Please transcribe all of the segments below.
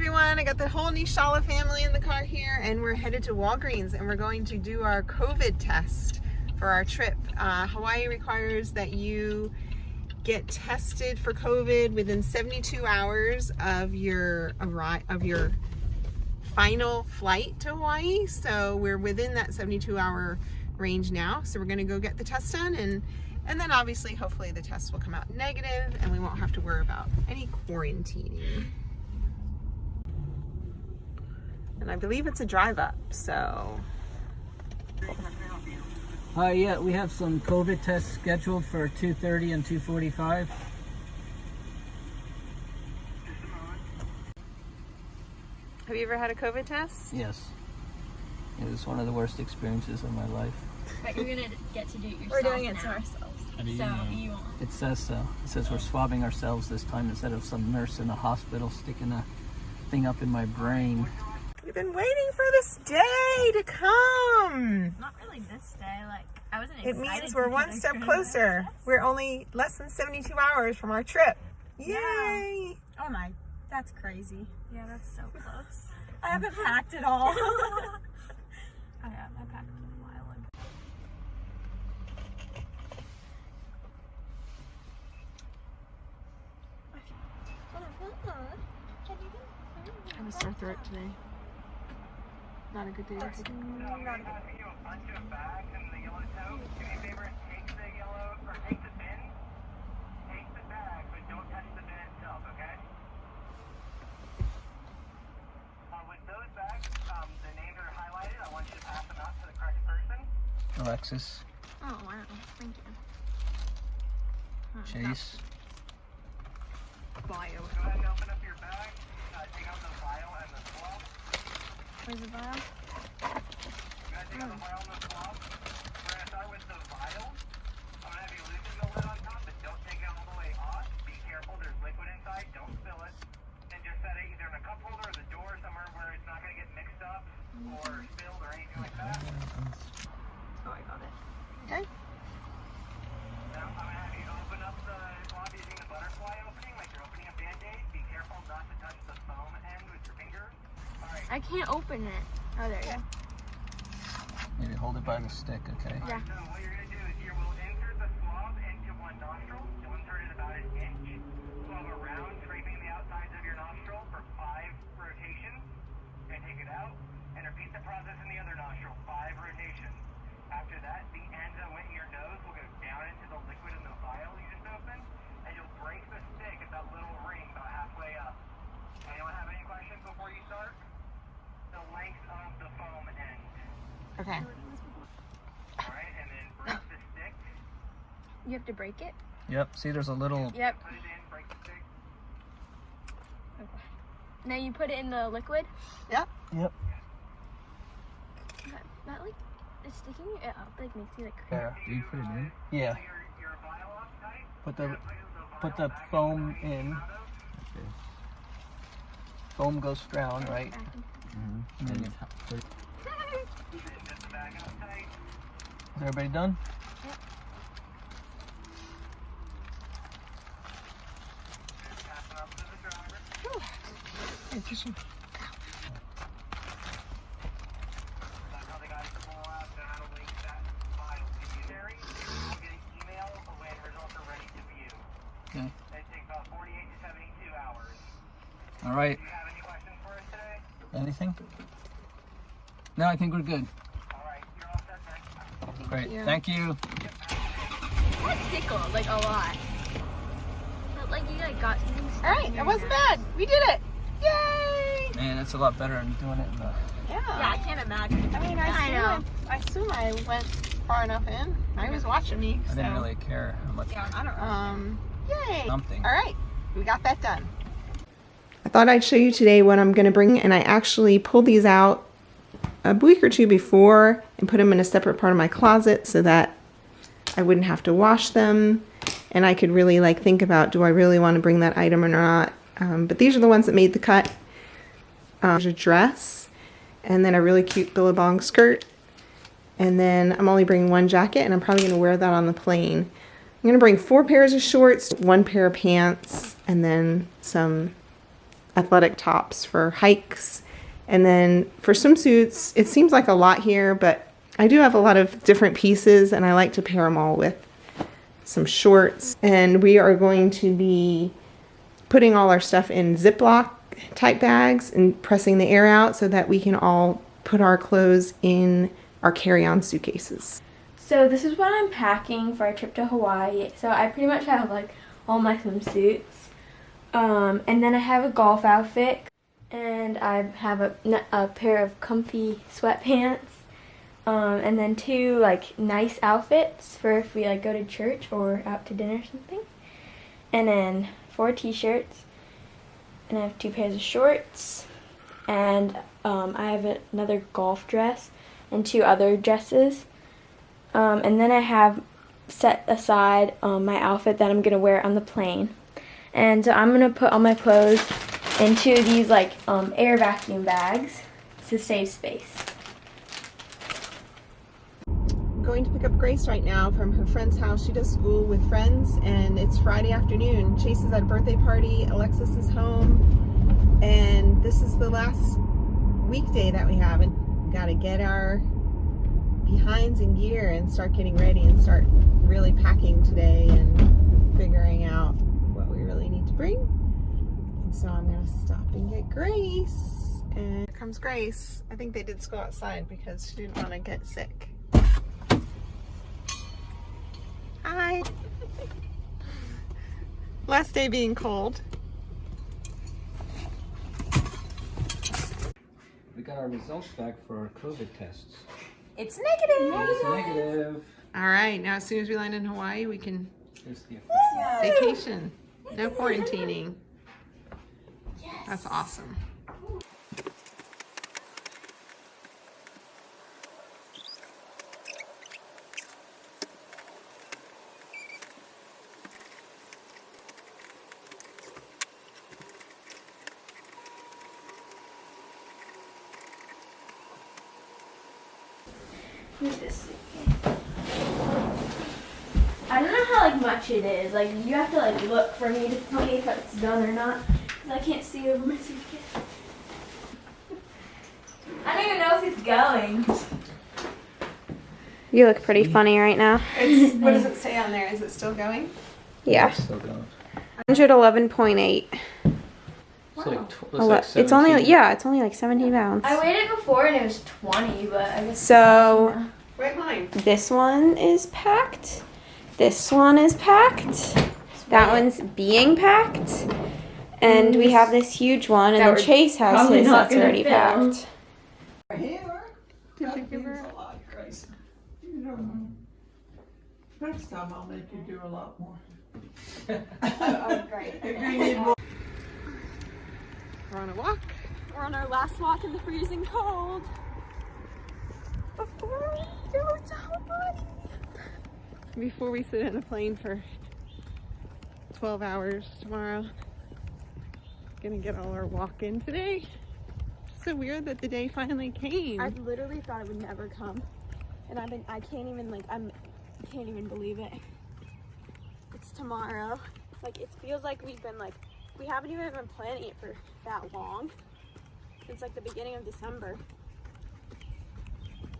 everyone, I got the whole Nishala family in the car here and we're headed to Walgreens and we're going to do our COVID test for our trip. Hawaii requires that you get tested for COVID within 72 hours of your final flight to Hawaii. So we're within that 72-hour range now. So we're gonna go get the test done and then obviously hopefully the test will come out negative and we won't have to worry about any quarantining. And I believe it's a drive up, so. Yeah, we have some COVID tests scheduled for 2:30 and 2:45. Have you ever had a COVID test? Yes. It was one of the worst experiences of my life. But you're gonna get to do it yourself. We're doing it now. to ourselves. You won't. It says so. It says we're swabbing ourselves this time instead of some nurse in a hospital sticking a thing up in my brain. We've been waiting for this day to come. Not really this day. Like I wasn't It excited. means we're one step closer. We're only less than 72 hours from our trip. Yay! Yeah. Oh my, that's crazy. Yeah, that's so close. I haven't packed it all. Oh yeah, I packed it a while ago. I have a sore throat today. Not a good day. Not a good You a bunch of bags in the yellow tote. Do me a favor and take the yellow, or take the bin. Take the bag, but don't touch the bin itself, okay? With those bags, the names are highlighted. I want you to pass them out to the correct person. Alexis, Oh wow, thank you. Chase. Bio. Go ahead and open up your bag. Take out the vial and the swab. Where's the vial? Go ahead and take out the vial and the swab. We're going to start with the vial. I'm going to have you loosen the lid on top, but don't take it all the way off. Be careful, there's liquid inside. Don't spill it. And just set it either in a cup holder or the door somewhere where it's not going to get mixed up or spilled or anything like that. Oh, I got it. Okay. Now, I'm going to have you open up the swab using the butterfly opening, like you're opening a Band-Aid. Be careful not to touch the foam end with your fingers. All right. I can't open it. Oh, there you go. Maybe hold it by the stick, okay? Yeah. So what you're going to do is you will insert the swab into one nostril. You'll insert it about an inch. Swab around, scraping the outsides of your nostril for 5 rotations. And take it out. And repeat the process in the other nostril, 5 rotations. After that, the end that went in your nose will go down into the liquid in the vial you just opened. And you'll break the stick at that little ring about halfway up. Anyone have any questions before you start? The length of the foam end. Okay. Alright, and then break the stick. You have to break it. Yep, see there's a little... Yep. Put it in, break the stick. Okay. Now you put it in the liquid. Yep. Yep. That like is sticking it up. Like makes you like. There. Do you put it in? Yeah. Your vial off tight. Put the foam in. Foam goes down, right? Mm-hmm. And then Put Get the bag up tight. is everybody done? Pass it up to the driver. That's how the guys pull out and how to link that file to you. Jerry, you'll get an email when results are ready to view. Okay. They take about 48 to 72 hours. All right. Do you have any questions for us today? Anything? No, I think we're good. All right, you're all set then. Great. Yeah. Thank you. That tickled like a lot. But like you like got something. All right, that wasn't bad. We did it. Yay! Man, that's a lot better than doing it in the... Yeah. Yeah, I can't imagine. I mean, I know. I assume I went far enough in. I was watching me. I didn't so. really care how much Yeah, I don't know. Yay! something. All right, we got that done. I thought I'd show you today what I'm going to bring, and I actually pulled these out a week or two before and put them in a separate part of my closet so that I wouldn't have to wash them, and I could really like think about, do I really want to bring that item or not? But these are the ones that made the cut. There's a dress, and then a really cute billabong skirt, and then I'm only bringing one jacket, and I'm probably going to wear that on the plane. I'm going to bring 4 pairs of shorts, 1 pair of pants, and then some athletic tops for hikes. And then for swimsuits, it seems like a lot here, but I do have a lot of different pieces and I like to pair them all with some shorts. And we are going to be putting all our stuff in Ziploc type bags and pressing the air out so that we can all put our clothes in our carry-on suitcases. So this is what I'm packing for our trip to Hawaii. So I pretty much have like all my swimsuits. And then I have a golf outfit. And I have a pair of comfy sweatpants. And then 2 like nice outfits for if we like go to church or out to dinner or something. And then 4 t-shirts. And I have 2 pairs of shorts. And I have another golf dress and 2 other dresses. And then I have set aside my outfit that I'm going to wear on the plane. And so I'm going to put all my clothes into these like air vacuum bags to save space. I'm going to pick up Grace right now from her friend's house. She does school with friends and it's Friday afternoon. Chase is at a birthday party, Alexis is home, and this is the last weekday that we have, and we got to get our behinds in gear and start getting ready and start really packing today and figuring out what we really need to bring. And so I'm gonna stop and get Grace. And here comes Grace. I think they did school outside because she didn't want to get sick. Hi. Last day being cold. We got our results back for our COVID tests. It's negative! It's negative. All right, now as soon as we land in Hawaii, we can Here's the vacation. No quarantining. That's awesome. I don't know how like much it is. Like you have to like look for me to tell me if it's done or not. 'Cause I can't see over my suitcase. I don't even know if it's going. You look pretty funny right now. What does it say on there? Is it still going? Yeah. Still going. 111.8. It's like, It's only, yeah, it's only like 17 pounds. I weighed it before and it was 20, but I guess. So Wait, mine. this one is packed. This one is packed. That one's being packed. And we have this huge one, and then Chase has probably his not that's gonna already fill. packed. Did you give her? Next time I'll make you do a lot more. Oh, great. If you need more. We're on a walk. We're on our last walk in the freezing cold. Before we go to Hawaii. Before we sit in a plane for 12 hours tomorrow. Gonna get all our walk in today. So weird that the day finally came. I literally thought it would never come. And I can't even believe it. It's tomorrow. Like it feels like we haven't even been planning it for that long. It's like the beginning of December.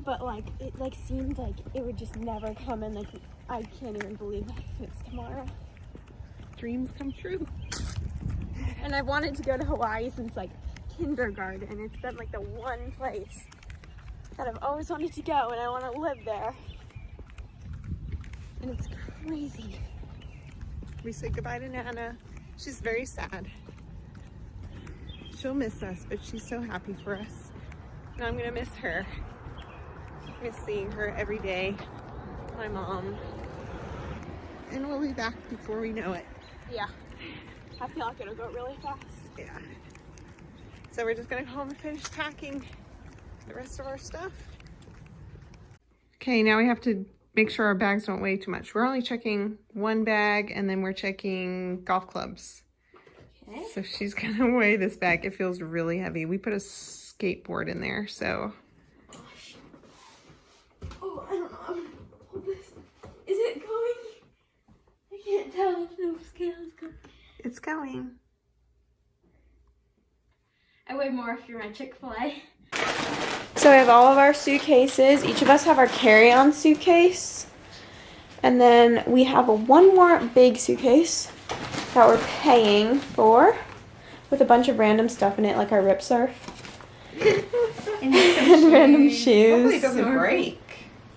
But like it like seemed like it would just never come, and like I can't even believe it's tomorrow. Dreams come true. And I wanted to go to Hawaii since like kindergarten. It's been like the one place that I've always wanted to go, and I want to live there. And it's crazy. We say goodbye to Nana. She's very sad. She'll miss us, but she's so happy for us. And I'm gonna miss her. Miss seeing her every day. My mom. And we'll be back before we know it. Yeah. I feel like it'll go really fast. Yeah. So we're just gonna go home and finish packing the rest of our stuff. Okay, now we have to make sure our bags don't weigh too much. We're only checking one bag, and then we're checking golf clubs. Okay. So she's gonna weigh this bag. It feels really heavy. We put a skateboard in there, so. Oh, I don't know. I'm gonna pull this. Is it going? I can't tell if the scale is going. It's going. I weigh more after my Chick-fil-A. So we have all of our suitcases. Each of us have our carry-on suitcase. And then we have one more big suitcase that we're paying for with a bunch of random stuff in it, like our rip surf. And random Hopefully shoes. it doesn't break.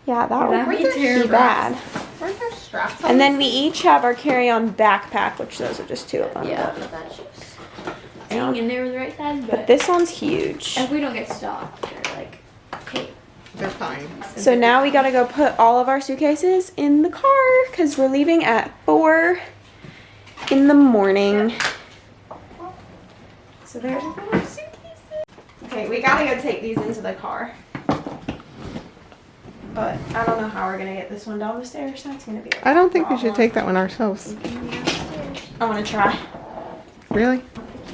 Yeah, that would that'd be be terrible. bad. Weren't there straps on And then this we thing? each have our carry-on backpack, which those are just 2 of them. Yeah, that's just staying in there with the right size, But this one's huge. if we don't get stopped, they're like, hey. They're fine. So now we gotta go put all of our suitcases in the car because we're leaving at 4 in the morning. So there's all our suitcases. Okay, we gotta go take these into the car. But I don't know how we're gonna get this one down the stairs. That's gonna be a I don't think we should problem. take that one ourselves. I wanna try. Really?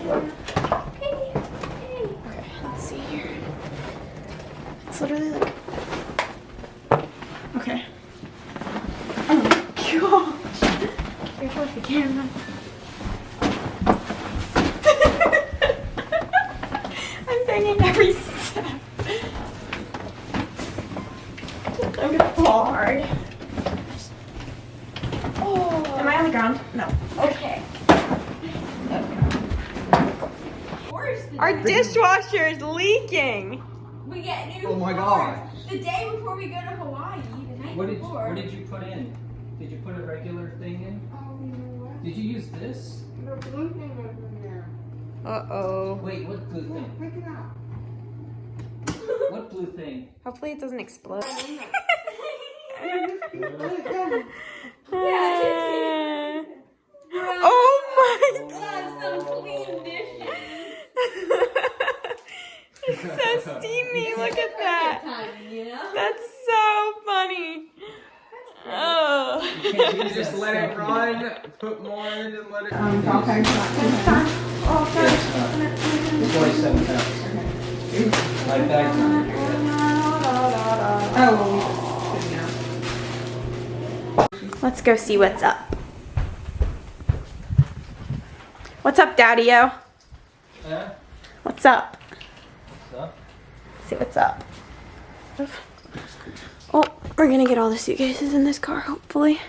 Okay, let's see here. It's literally like. Okay. Oh my gosh. Careful with the camera. I'm banging every step. I'm gonna fall hard. Oh. Am I on the ground? No. Okay. Our dishwasher is leaking. We get new. Oh my gosh. The day before we go to Hawaii, the night before. What did you put in? Did you put a regular thing in? Did you use this? The blue thing was in there. Uh-oh. Wait, what blue thing? Pick it up. What blue thing? Hopefully it doesn't explode. Oh my That's some clean dishes. It's so steamy. Look at that. You know? That's so funny. Oh. You just let it run, put more in and let it. 27 pounds. My bag's not here yet. Let's go see what's up. What's up, Daddy-o? Huh? What's up? What's up? See what's up. Oh, we're gonna get all the suitcases in this car, hopefully.